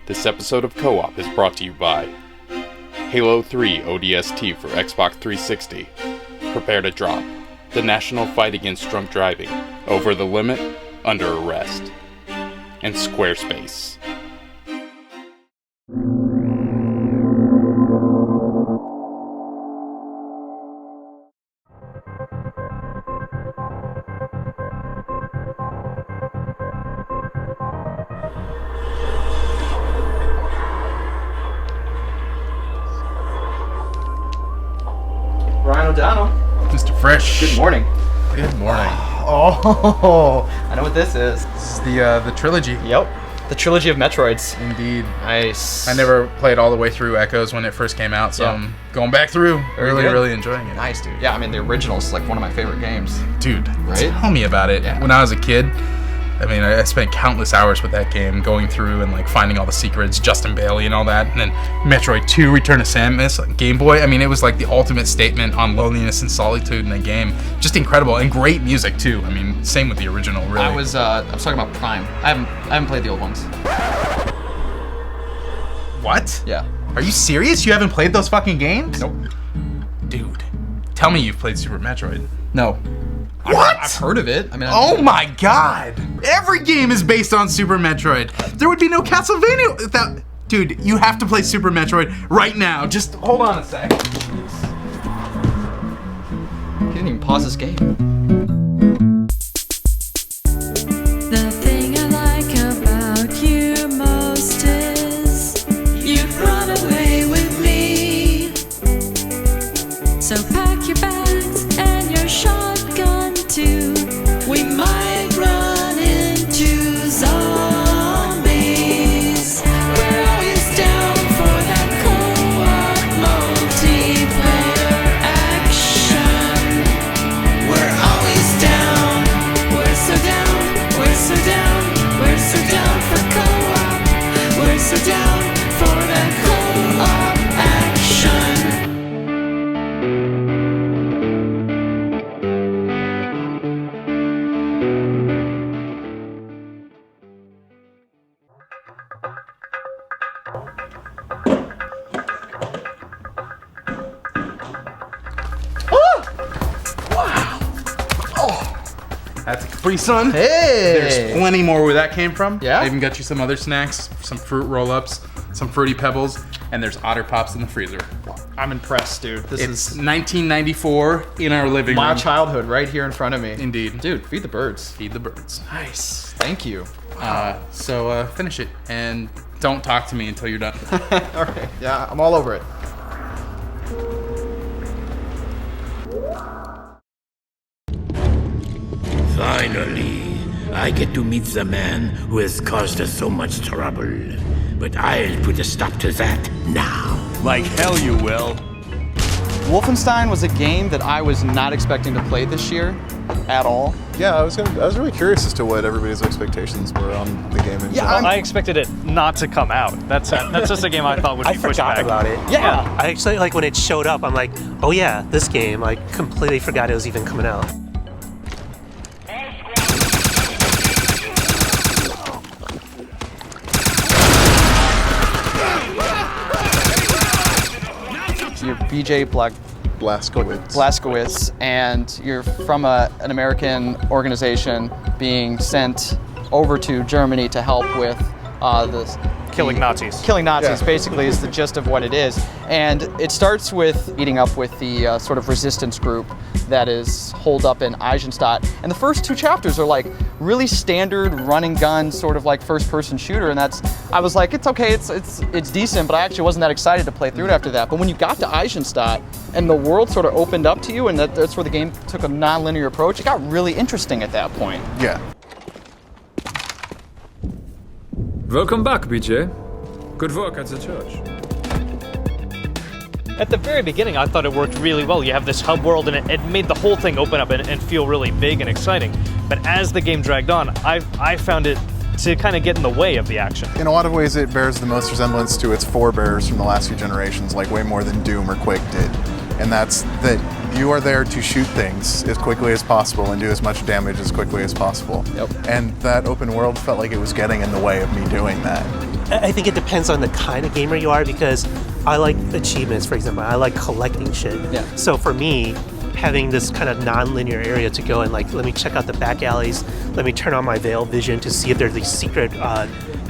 This episode of Co-op is brought to you by Halo 3 ODST for Xbox 360. Prepare to drop. The national fight against drunk driving. Over the limit, under arrest. And Squarespace. Ryan O'Donnell. Mr. Fresh. Good morning. Good morning. Oh, I know what this is. This is the trilogy. Yep. The trilogy of Metroids. Indeed. Nice. I never played all the way through Echoes when it first came out, so I'm going back through. Really enjoying it. Nice, dude. Yeah, I mean, the original's like one of my favorite games. Dude, right? Tell me about it. Yeah. When I was a kid, I mean, I spent countless hours with that game, going through and like finding all the secrets, Justin Bailey and all that, and then Metroid 2, Return of Samus, like, Game Boy. I mean, it was like the ultimate statement on loneliness and solitude in the game. Just incredible, and great music too. I mean, same with the original, really. I was talking about Prime. I haven't played the old ones. What? Yeah. Are you serious? You haven't played those fucking games? Nope. Dude, tell me you've played Super Metroid. No. What? I've heard of it. I mean, oh my god! Every game is based on Super Metroid. There would be no Castlevania without... Dude, you have to play Super Metroid right now. Just hold on a sec. He didn't even pause this game. The thing I like about you most is you've run away with me. So pack your bags and your shotgun too. We might run into zombies. We're always down for that co-op multiplayer action. We're always down. We're so down. We're so down. We're so down for co-op. We're so down for that co-op action. That's a Capri Sun. Hey! There's plenty more where that came from. Yeah? I even got you some other snacks, some fruit roll-ups, some Fruity Pebbles, and there's Otter Pops in the freezer. I'm impressed, dude. This It's is 1994 in our living my room. childhood right here in front of me. Indeed. Dude, feed the birds. Feed the birds. Nice. Thank you. So finish it, and don't talk to me until you're done. All right. Yeah, I'm all over it. Finally, I get to meet the man who has caused us so much trouble. But I'll put a stop to that now. Like hell you will. Wolfenstein was a game that I was not expecting to play this year at all. Yeah, I was really curious as to what everybody's expectations were on the game. I expected it not to come out. That's just a game I thought would be pushed back. I forgot about it. Yeah. I actually, like, when it showed up, I'm like, oh yeah, this game. I completely forgot it was even coming out. You're BJ Blazkowicz, and you're from an American organization being sent over to Germany to help with Killing Nazis. Killing Nazis, basically, is the gist of what it is. And it starts with meeting up with the sort of resistance group that is holed up in Eisenstadt. And the first two chapters are like really standard run and gun sort of like first person shooter. And I was like, it's okay, it's decent, but I actually wasn't that excited to play through it after that. But when you got to Eisenstadt and the world sort of opened up to you, and that's where the game took a non-linear approach, it got really interesting at that point. Yeah. Welcome back, BJ. Good work at the church. At the very beginning, I thought it worked really well. You have this hub world, and it made the whole thing open up and feel really big and exciting. But as the game dragged on, I found it to kind of get in the way of the action. In a lot of ways, it bears the most resemblance to its forebears from the last few generations, like way more than Doom or Quake did. And that's that you are there to shoot things as quickly as possible and do as much damage as quickly as possible. Yep. And that open world felt like it was getting in the way of me doing that. I think it depends on the kind of gamer you are, because I like achievements, for example. I like collecting shit. Yeah. So for me, having this kind of non-linear area to go and like, let me check out the back alleys, let me turn on my veil vision to see if there's these secret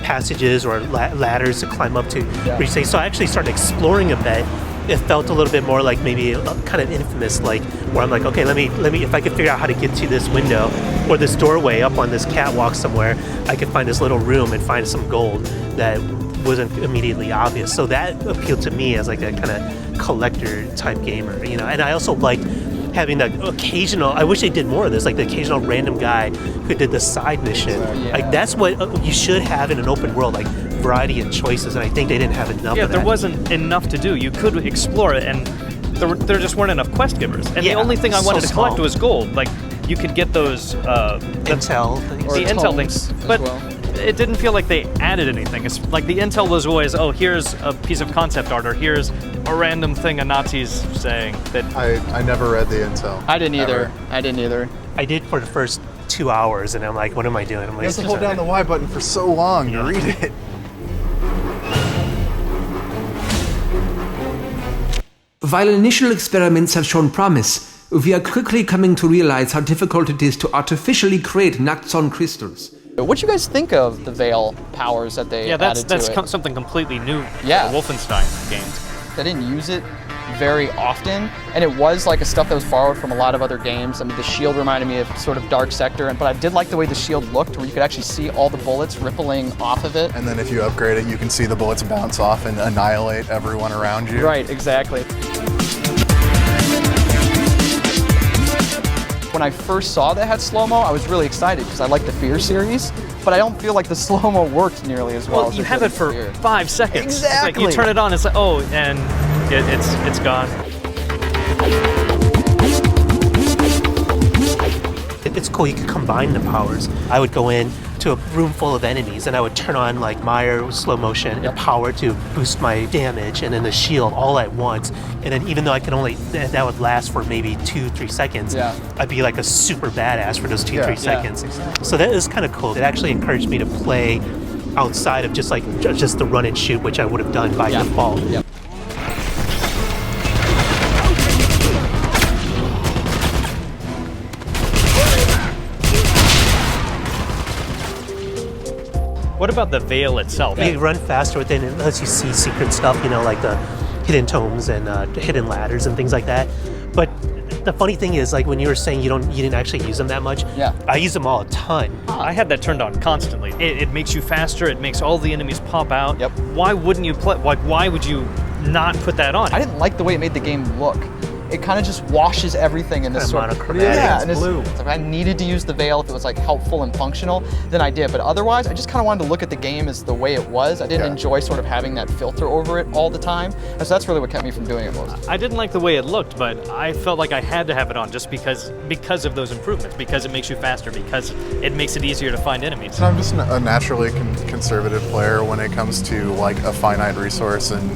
passages or ladders to climb up to. Yeah. So I actually started exploring a bit. It felt a little bit more like maybe kind of Infamous, like where I'm like, okay, let me, if I could figure out how to get to this window or this doorway up on this catwalk somewhere, I could find this little room and find some gold that wasn't immediately obvious. So that appealed to me as like a kind of collector type gamer, you know. And I also liked having the occasional, I wish they did more of this, like the occasional random guy who did the side mission. Yeah. Like that's what you should have in an open world, like variety and choices, and I think they didn't have enough of that. There wasn't enough to do. You could explore it, and there just weren't enough quest givers. And the only thing I wanted to collect was gold. Like, you could get those... intel things. The intel things. But it didn't feel like they added anything. It's like the intel was always, oh, here's a piece of concept art, or here's a random thing a Nazi's saying. That I never read the intel. I didn't either. I did for the first 2 hours, and I'm like, what am I doing? I'm like, you have to hold down the Y button for so long to read it. While initial experiments have shown promise, we are quickly coming to realize how difficult it is to artificially create Naxxon crystals. What do you guys think of the Veil powers that they added to it? That's something completely new for the Wolfenstein games. They didn't use it very often, and it was like a stuff that was borrowed from a lot of other games. I mean, the shield reminded me of sort of Dark Sector, but I did like the way the shield looked, where you could actually see all the bullets rippling off of it. And then if you upgrade it, you can see the bullets bounce off and annihilate everyone around you. Right, exactly. When I first saw that had slow-mo, I was really excited because I like the Fear series, but I don't feel like the slow-mo worked nearly as well. Well, you have it for 5 seconds. Exactly. Like you turn it on, it's like, oh, and it's gone. It's cool, you can combine the powers. I would go in to a room full of enemies and I would turn on like Meyer slow motion and power to boost my damage, and then the shield all at once. And then even though I can only, that would last for maybe 2-3 seconds, I'd be like a super badass for those 2-3 seconds. So that is kind of cool. It actually encouraged me to play outside of just the run and shoot, which I would have done by default. Yep. What about the Veil itself? You run faster with it, and it lets you see secret stuff, you know, like the hidden tomes and hidden ladders and things like that. But the funny thing is, like when you were saying you didn't actually use them that much, I use them all a ton. I had that turned on constantly. It makes you faster, it makes all the enemies pop out. Yep. Why wouldn't you play, like why would you not put that on? I didn't like the way it made the game look. It kind of just washes everything in this sort of monochromatic. It's blue. If I needed to use the Veil, if it was like helpful and functional, then I did. But otherwise, I just kind of wanted to look at the game as the way it was. I didn't enjoy sort of having that filter over it all the time. And so that's really what kept me from doing it most. I didn't like the way it looked, but I felt like I had to have it on just because of those improvements, because it makes you faster, because it makes it easier to find enemies. I'm just a naturally conservative player when it comes to like a finite resource, and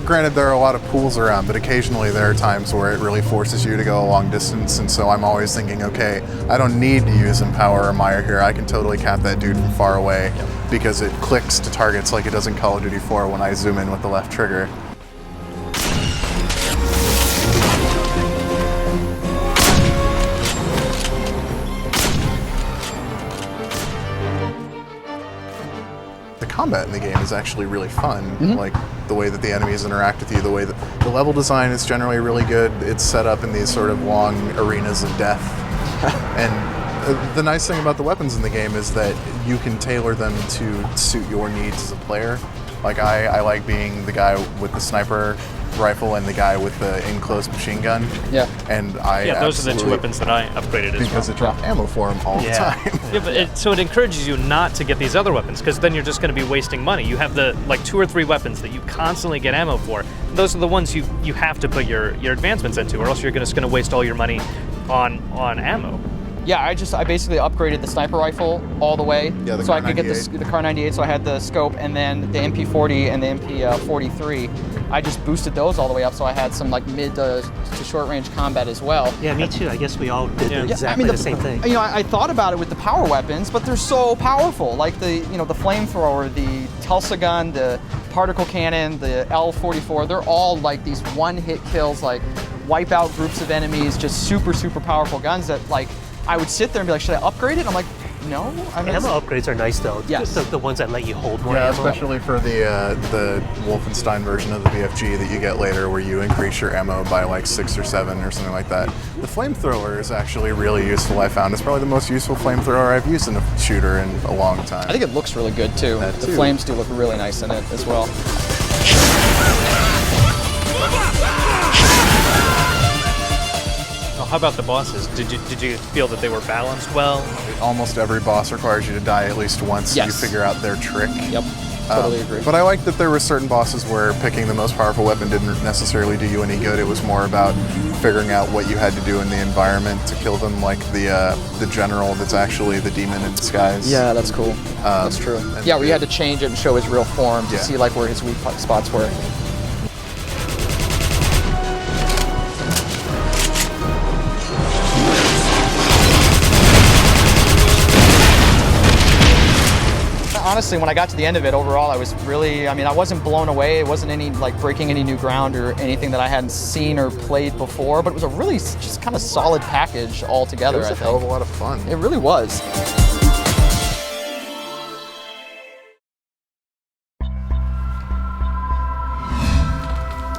granted, there are a lot of pools around, but occasionally there are times where it really forces you to go a long distance, and so I'm always thinking, okay, I don't need to use Empower or Meyer here. I can totally cap that dude from far away because it clicks to targets like it does in Call of Duty 4 when I zoom in with the left trigger. Combat in the game is actually really fun. Like the way that the enemies interact with you, the way that the level design is generally really good. It's set up in these sort of long arenas of death. And the nice thing about the weapons in the game is that you can tailor them to suit your needs as a player. Like I like being the guy with the sniper rifle and the guy with the enclosed machine gun. Yeah. And those are the two weapons that I upgraded as well. Because it dropped ammo for them all the time. So it encourages you not to get these other weapons, because then you're just going to be wasting money. You have the 2 or 3 weapons that you constantly get ammo for. Those are the ones you have to put your advancements into, or else you're just going to waste all your money on ammo. Yeah, I basically upgraded the sniper rifle all the way, Yeah, the so I Kar could get 98. the Kar 98. So I had the scope, and then the MP40 and the MP43. I just boosted those all the way up, so I had some like mid to short range combat as well. Yeah, me too. I guess we all did exactly the same thing. You know, I thought about it with the power weapons, but they're so powerful. Like the flamethrower, the Tulsa gun, the particle cannon, the L44. They're all like these one-hit kills, like wipe out groups of enemies. Just super powerful guns that like I would sit there and be like, should I upgrade it? I'm like, no. Ammo upgrades are nice though. Yes. The ones that let you hold more Yeah, ammo. especially for the Wolfenstein version of the BFG that you get later, where you increase your ammo by like 6 or 7 or something like that. The flamethrower is actually really useful. I found it's probably the most useful flamethrower I've used in a shooter in a long time. I think it looks really good too. That The too. flames do look really nice in it as well. How about the bosses? Did you feel that they were balanced well? Almost every boss requires you to die at least once so you Yes. figure out their trick. Yep, totally agree. But I like that there were certain bosses where picking the most powerful weapon didn't necessarily do you any good. It was more about figuring out what you had to do in the environment to kill them, like the general that's actually the demon in disguise. Yeah, that's cool. That's true. and Yeah, where you had to change it and show his real form to Yeah. see like where his weak spots were. Honestly, when I got to the end of it, overall, I was really, I wasn't blown away. It wasn't any, like, breaking any new ground or anything that I hadn't seen or played before, but it was a really just kind of solid package altogether, It was I a think. hell of a lot of fun. It really was.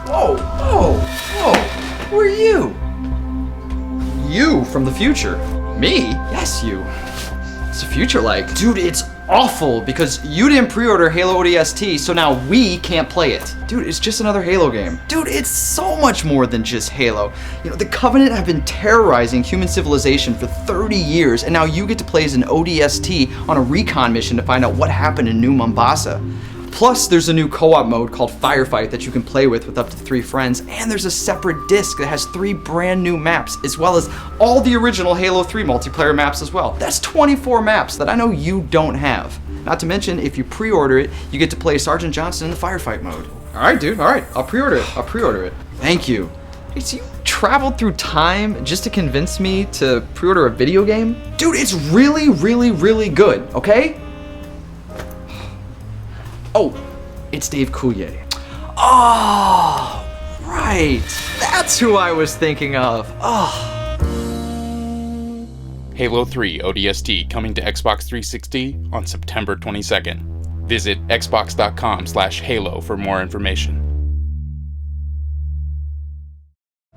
Whoa! Who are you? You from the future. Me? Yes, you. What's the future like? Dude, it's awful because you didn't pre-order Halo ODST, so now we can't play it. Dude, it's just another Halo game. Dude, it's so much more than just Halo. You know, the Covenant have been terrorizing human civilization for 30 years, and now you get to play as an ODST on a recon mission to find out what happened in New Mombasa. Plus, there's a new co-op mode called Firefight that you can play with up to 3 friends, and there's a separate disc that has 3 brand new maps, as well as all the original Halo 3 multiplayer maps as well. That's 24 maps that I know you don't have. Not to mention, if you pre-order it, you get to play Sergeant Johnson in the Firefight mode. Alright, dude, alright, I'll pre-order it. Thank you. Hey, so you traveled through time just to convince me to pre-order a video game? Dude, it's really, really, really good, okay? Oh, it's Dave Coulier. Oh, right. That's who I was thinking of. Oh. Halo 3 ODST coming to Xbox 360 on September 22nd. Visit xbox.com/halo for more information.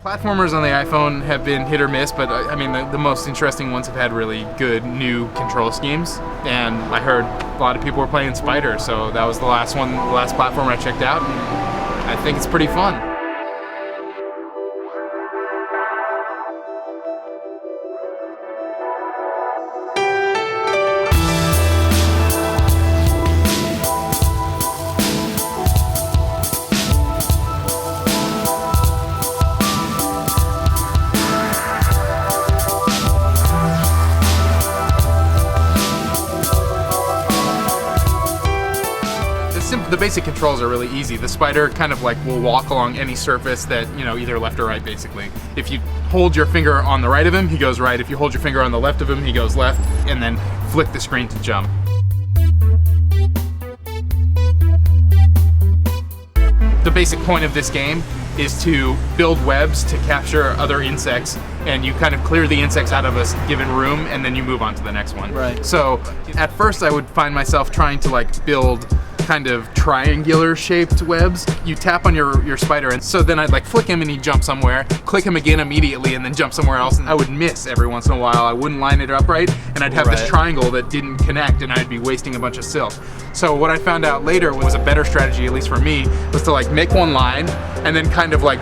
Platformers on the iPhone have been hit or miss, but I mean, the most interesting ones have had really good new control schemes. And I heard a lot of people were playing Spider, so that was the last platform I checked out, and I think it's pretty fun. The basic controls are really easy. The Spider kind of like will walk along any surface that, you know, either left or right basically. If you hold your finger on the right of him, he goes right. If you hold your finger on the left of him, he goes left, and then flick the screen to jump. The basic point of this game is to build webs to capture other insects, and you kind of clear the insects out of a given room, and then you move on to the next one. Right. So at first I would find myself trying to like build kind of triangular shaped webs. You tap on your spider, and so then I'd like flick him and he'd jump somewhere, click him again immediately, and then jump somewhere else, and I would miss every once in a while. I wouldn't line it up right, and I'd have this triangle that didn't connect, and I'd be wasting a bunch of silk. So what I found out later was a better strategy, at least for me, was to like make one line and then kind of like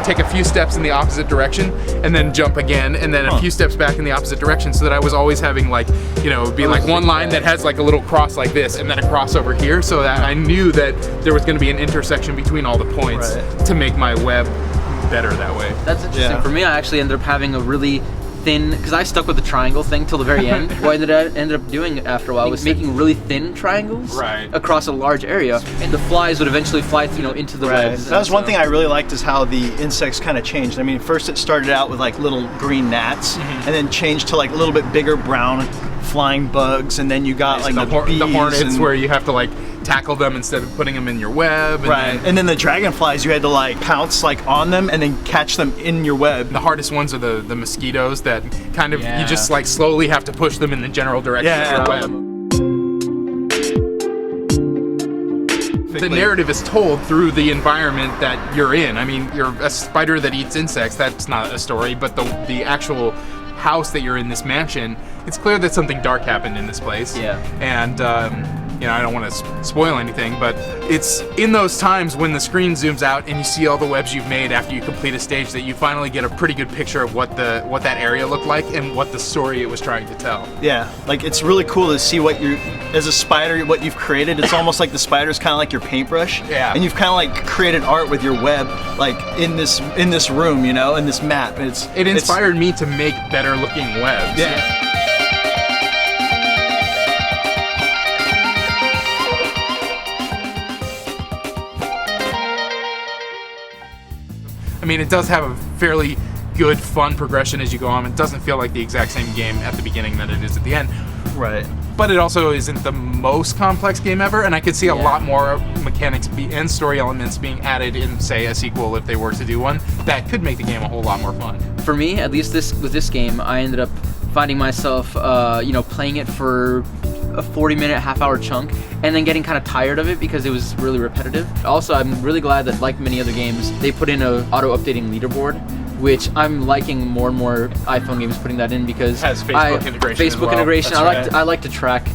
take a few steps in the opposite direction and then jump again, and then a few steps back in the opposite direction, so that I was always having like, you know, it'd be like one line that has like a little cross like this and then a cross over here, so that I knew that there was going to be an intersection between all the points to make my web better that way. That's interesting. For me, I actually ended up having a really thin, because I stuck with the triangle thing till the very end. What I ended up doing after a while was making really thin triangles across a large area, and the flies would eventually fly, into the webs. That was one thing I really liked, is how the insects kind of changed. I mean, first it started out with like little green gnats, and then changed to like a little bit bigger brown flying bugs, and then you got like the bees, the hornets, where you have to like tackle them instead of putting them in your web. And then the dragonflies, you had to like pounce like on them and then catch them in your web. The hardest ones are the mosquitoes that kind of you just like slowly have to push them in the general direction of your web. The narrative is told through the environment that you're in. I mean, you're a spider that eats insects. That's not a story, but the actual house that you're in, this mansion, it's clear that something dark happened in this place. And I don't want to spoil anything, but it's in those times when the screen zooms out and you see all the webs you've made after you complete a stage that you finally get a pretty good picture of what that area looked like and what the story it was trying to tell. Yeah, like it's really cool to see what as a spider, what you've created. It's almost like the spider's kind of like your paintbrush. Yeah. And you've kind of like created art with your web, like in this room, in this map. It inspired me to make better looking webs. Yeah. I mean, it does have a fairly good, fun progression as you go on. It doesn't feel like the exact same game at the beginning that it is at the end. Right. But it also isn't the most complex game ever, and I could see a lot more mechanics and story elements being added in, say, a sequel if they were to do one. That could make the game a whole lot more fun. For me, at least with this game, I ended up finding myself, playing it for a 40-minute, half-hour chunk, and then getting kind of tired of it because it was really repetitive. Also, I'm really glad that, like many other games, they put in a auto-updating leaderboard, which I'm liking more and more iPhone games putting that in because it has Facebook integration. Facebook integration. I like to track,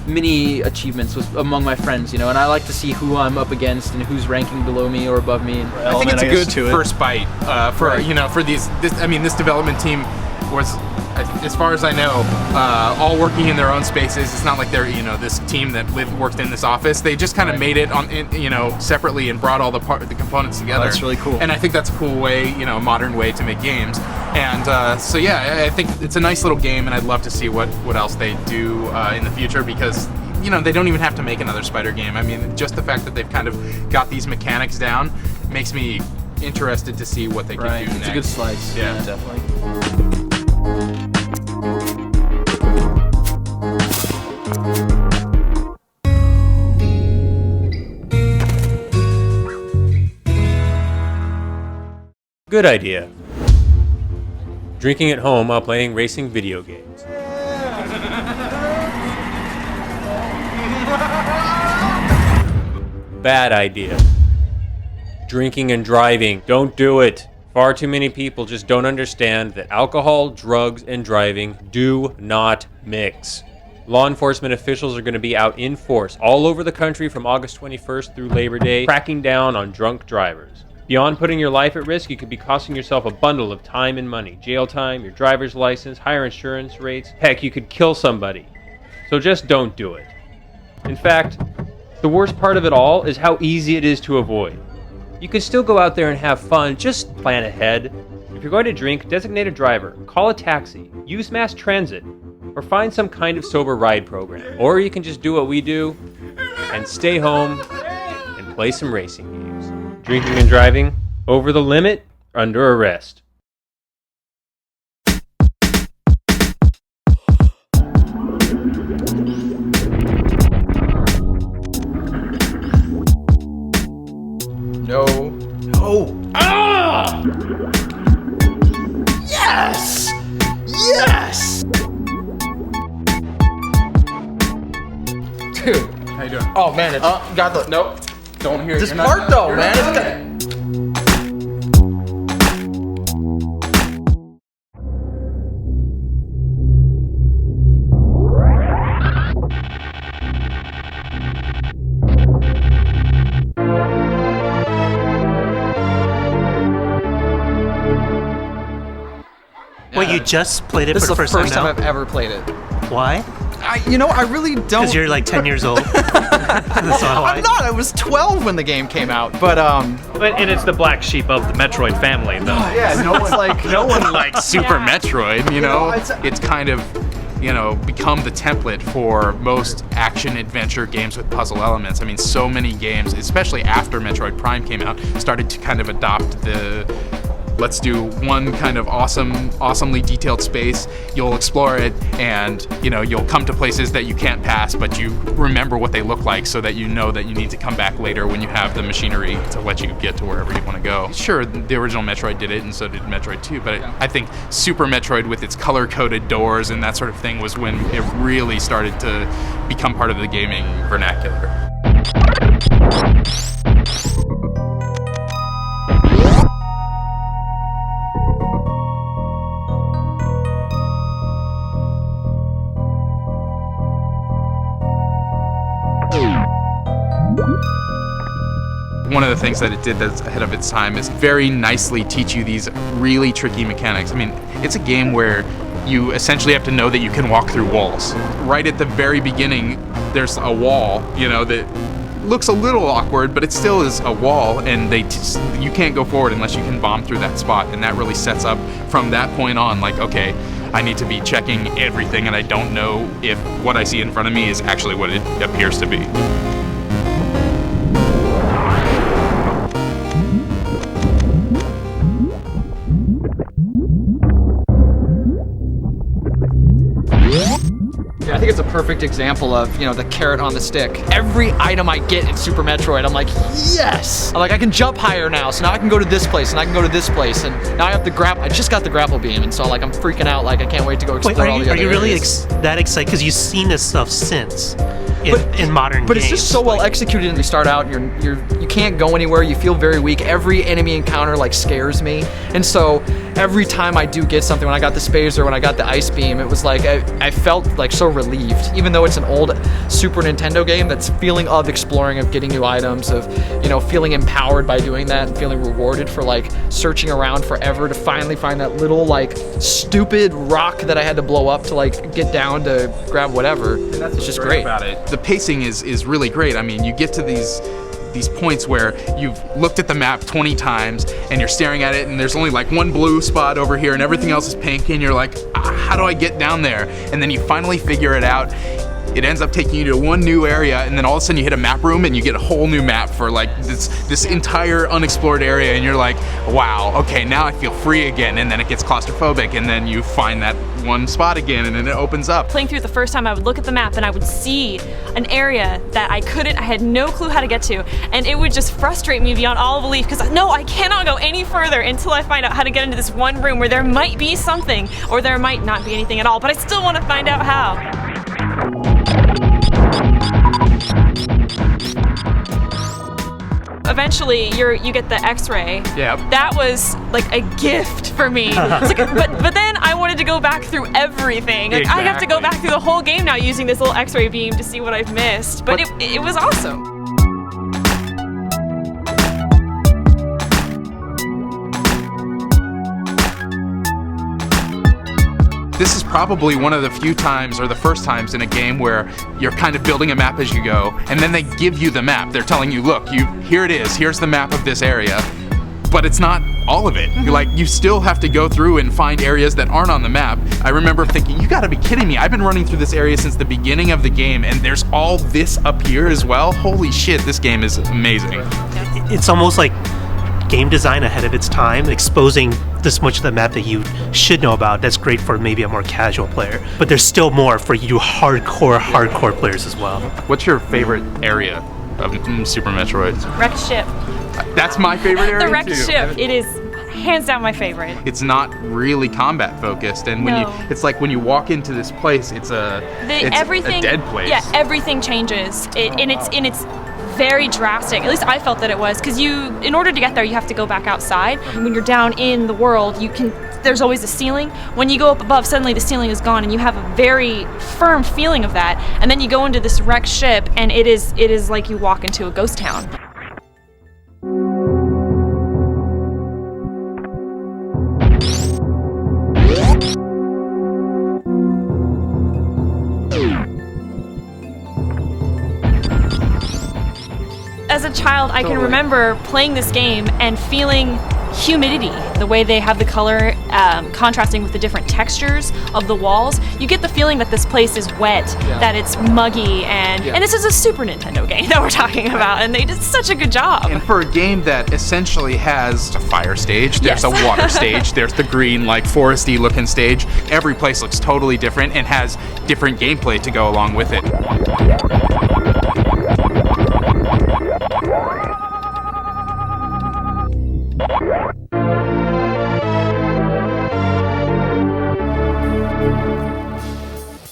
mini achievements among my friends, and I like to see who I'm up against and who's ranking below me or above me. I think it's a good first bite for this development team was, as far as I know, all working in their own spaces. It's not like they're this team that worked in this office. They just kind of made it separately and brought all the components together. That's really cool. And I think that's a cool way, a modern way to make games. And I think it's a nice little game, and I'd love to see what else they do in the future because they don't even have to make another Spider game. I mean, just the fact that they've kind of got these mechanics down makes me interested to see what they can do next. It's a good slice. Yeah, definitely. Good idea. Drinking at home while playing racing video games. Bad idea. Drinking and driving. Don't do it. Far too many people just don't understand that alcohol, drugs, and driving do not mix. Law enforcement officials are going to be out in force all over the country from August 21st through Labor Day, cracking down on drunk drivers. Beyond putting your life at risk, you could be costing yourself a bundle of time and money. Jail time, your driver's license, higher insurance rates. Heck, you could kill somebody. So just don't do it. In fact, the worst part of it all is how easy it is to avoid. You can still go out there and have fun, just plan ahead. If you're going to drink, designate a driver, call a taxi, use mass transit, or find some kind of sober ride program. Or you can just do what we do and stay home and play some racing games. Drinking and driving, over the limit, under arrest. No. Ah! Yes! Yes! Dude. How you doing? Oh man, it's got the Nope. Don't hear it. this You're not- part though, you're man. not It's doing got, it. Well, you just played it this for is the the first time first time now? I've ever played it. Why? I really don't. Because you're like 10 years old. That's why. I'm not. I was 12 when the game came out, but and it's the black sheep of the Metroid family, though. Yeah, no one likes Super Metroid. You know, it's kind of become the template for most action adventure games with puzzle elements. I mean, so many games, especially after Metroid Prime came out, started to kind of adopt the let's do one kind of awesomely detailed space. You'll explore it, and you'll come to places that you can't pass, but you remember what they look like, so that you know that you need to come back later when you have the machinery to let you get to wherever you want to go. Sure, the original Metroid did it, and so did Metroid 2, but I think Super Metroid with its color-coded doors and that sort of thing was when it really started to become part of the gaming vernacular. One of the things that it did that's ahead of its time is very nicely teach you these really tricky mechanics. I mean, it's a game where you essentially have to know that you can walk through walls. Right at the very beginning, there's a wall, that looks a little awkward, but it still is a wall, and you can't go forward unless you can bomb through that spot, and that really sets up from that point on, like, okay, I need to be checking everything, and I don't know if what I see in front of me is actually what it appears to be. I think it's a perfect example of, the carrot on the stick. Every item I get in Super Metroid, I'm like, yes! I'm like, I can jump higher now, so now I can go to this place, and I can go to this place, and now I have the I just got the grapple beam, and so like I'm freaking out, like I can't wait to go explore all the other areas. Are you really that excited? Because you've seen this stuff since in modern games. But it's just so well executed, and you start out, you can't go anywhere, you feel very weak. Every enemy encounter like scares me, and so every time I do get something, when I got the Spazer, when I got the Ice Beam, it was like I felt like so relieved, even though it's an old Super Nintendo game. That's feeling of exploring, of getting new items, of feeling empowered by doing that, and feeling rewarded for like searching around forever to finally find that little like stupid rock that I had to blow up to like get down to grab whatever. And that's it's just great about it. The pacing is really great. I mean, you get to these points where you've looked at the map 20 times and you're staring at it, and there's only like one blue spot over here and everything else is pink, and you're like, how do I get down there? And then you finally figure it out. It ends up taking you to one new area, and then all of a sudden you hit a map room and you get a whole new map for like this entire unexplored area, and you're like, wow, okay, now I feel free again. And then it gets claustrophobic, and then you find that one spot again, and then it opens up. Playing through it the first time, I would look at the map and I would see an area that I had no clue how to get to, and it would just frustrate me beyond all belief, because no, I cannot go any further until I find out how to get into this one room where there might be something, or there might not be anything at all, but I still want to find out how. Eventually, you get the X-ray. Yeah. That was like a gift for me. It's like, but then I wanted to go back through everything. Like, exactly. I have to go back through the whole game now using this little X-ray beam to see what I've missed. But it was awesome. This is probably one of the few times, or the first times in a game, where you're kind of building a map as you go, and then they give you the map. They're telling you, look, here it is, here's the map of this area. But it's not all of it. Mm-hmm. You still have to go through and find areas that aren't on the map. I remember thinking, you gotta be kidding me. I've been running through this area since the beginning of the game, and there's all this up here as well? Holy shit, this game is amazing. It's almost like game design ahead of its time, exposing this much of the map that you should know about. That's great for maybe a more casual player, but there's still more for you hardcore players as well. What's your favorite area of Super Metroid? Wrecked ship. That's my favorite area The wrecked too. ship. It is hands down my favorite. It's not really combat focused, and when it's like when you walk into this place, it's a dead place. Yeah, everything changes, and it's very drastic. At least I felt that it was, because in order to get there, you have to go back outside. When you're down in the world, there's always a ceiling. When you go up above, suddenly the ceiling is gone, and you have a very firm feeling of that. And then you go into this wrecked ship, and it is like you walk into a ghost town. as a child, I can remember playing this game and feeling humidity, the way they have the color contrasting with the different textures of the walls. You get the feeling that this place is wet, that it's muggy, and this is a Super Nintendo game that we're talking about, and they did such a good job. And for a game that essentially has a fire stage, there's a water stage, there's the green, like foresty looking stage, every place looks totally different and has different gameplay to go along with it.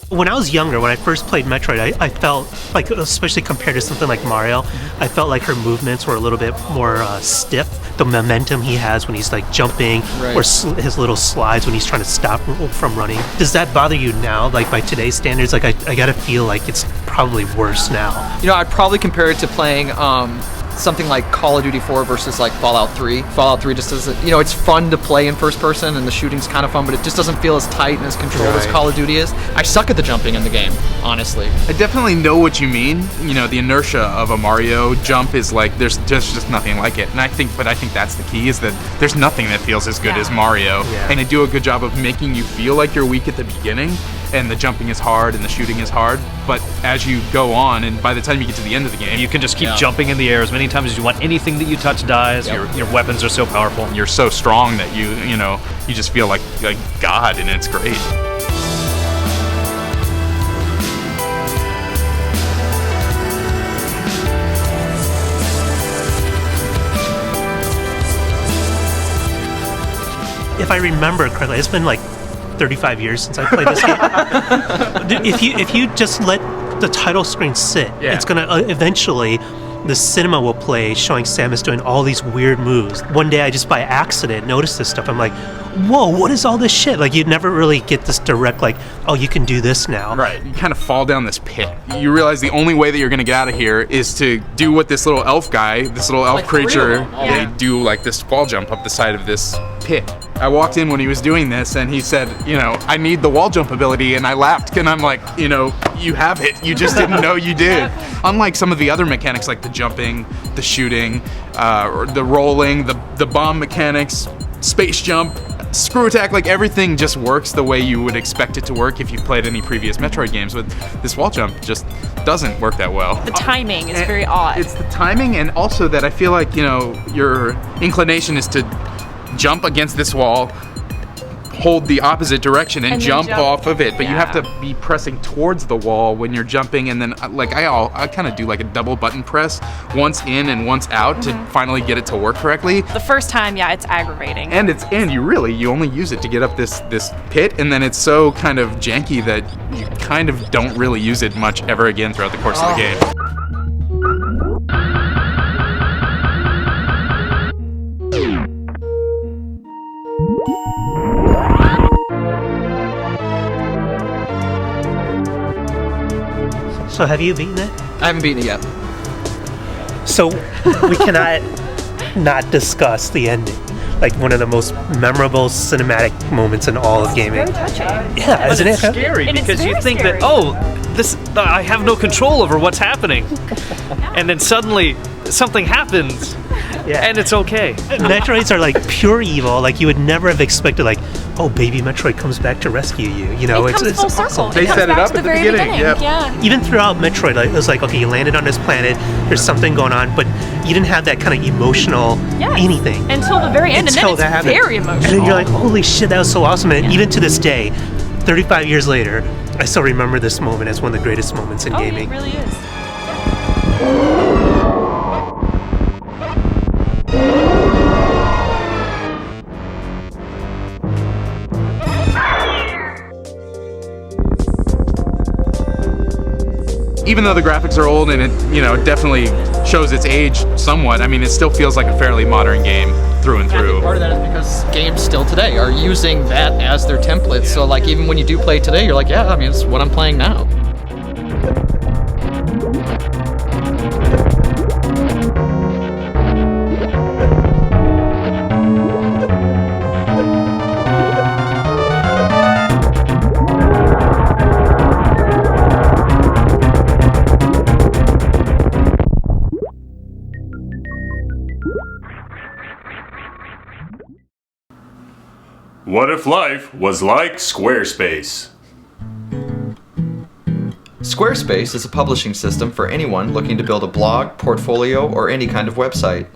When I was younger, when I first played Metroid, I felt like, especially compared to something like Mario, I felt like her movements were a little bit more stiff. The momentum he has when he's like jumping, or his little slides when he's trying to stop from running. Does that bother you now? Like by today's standards, like I gotta feel like it's probably worse now. You know, I'd probably compare it to playing something like Call of Duty 4 versus like Fallout 3. Fallout 3 just doesn't, you know, it's fun to play in first person and the shooting's kind of fun, but it just doesn't feel as tight and as controlled as Call of Duty is. I suck at the jumping in the game, honestly. I definitely know what you mean. You know, the inertia of a Mario jump is like, there's just nothing like it. And I think that's the key, is that there's nothing that feels as good as Mario. And they do a good job of making you feel like you're weak at the beginning, and the jumping is hard and the shooting is hard, but as you go on, and by the time you get to the end of the game, you can just keep jumping in the air as many times as you want. Anything that you touch dies. Your weapons are so powerful. You're so strong that you just feel like God, and it's great. If I remember correctly, it's been like 35 years since I played this game. If you just let the title screen sit, it's gonna eventually the cinema will play showing Samus doing all these weird moves. One day I just by accident noticed this stuff. I'm like, whoa, what is all this shit? Like, you'd never really get this direct, like, oh, you can do this now. Right. You kind of fall down this pit. You realize the only way that you're going to get out of here is to do what this little elf guy, this little elf creature, they do like this wall jump up the side of this pit. I walked in when he was doing this, and he said, I need the wall jump ability, and I laughed, and I'm like, you have it. You just didn't know you did. Unlike some of the other mechanics, like the jumping, the shooting, or the rolling, the bomb mechanics, space jump, screw attack, like everything just works the way you would expect it to work if you've played any previous Metroid games. With this wall jump just doesn't work that well. The timing is very odd. It's the timing, and also that I feel like, your inclination is to jump against this wall, hold the opposite direction, and jump off of it, but you have to be pressing towards the wall when you're jumping, and then like I kind of do like a double button press, once in and once out, to finally get it to work correctly. The first time, it's aggravating. And you only use it to get up this pit, and then it's so kind of janky that you kind of don't really use it much ever again throughout the course of the game. So have you beaten it? I haven't beaten it yet. So we cannot not discuss the ending. Like one of the most memorable cinematic moments in all of gaming. Very touching. Yeah, isn't it? Scary because you think that, I have no control over what's happening, and then suddenly something happens, and it's okay. Metroids are like pure evil. Like you would never have expected. Like, oh, baby Metroid comes back to rescue you. It comes full circle. They set it up at the beginning. Yeah. Even throughout Metroid, it was like, okay, you landed on this planet. There's something going on, but you didn't have that kind of emotional anything until the very end, and then it's very emotional. And then you're like, holy shit, that was so awesome. And even to this day, 35 years later, I still remember this moment as one of the greatest moments in gaming. It really is. Even though the graphics are old and it definitely shows its age somewhat, I mean, it still feels like a fairly modern game through and through. Part of that is because games still today are using that as their template. So like even when you do play today, you're like, it's what I'm playing now. What if life was like Squarespace? Squarespace is a publishing system for anyone looking to build a blog, portfolio, or any kind of website.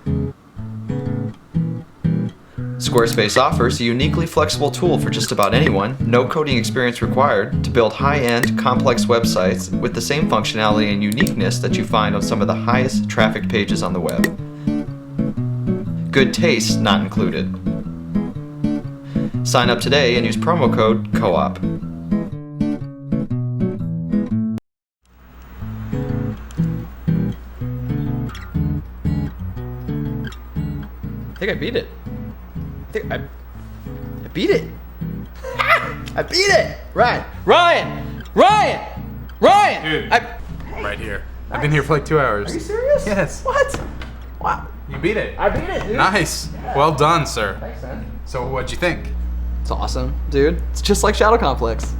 Squarespace offers a uniquely flexible tool for just about anyone, no coding experience required, to build high-end, complex websites with the same functionality and uniqueness that you find on some of the highest traffic pages on the web. Good taste not included. Sign up today and use promo code COOP. I think I beat it. I beat it. I beat it. Ryan. Dude, I'm right here. I've been here for like 2 hours. Are you serious? Yes. What? Wow. You beat it. I beat it, dude. Nice. Well done, sir. Thanks, man. So what'd you think? It's awesome, dude. It's just like Shadow Complex.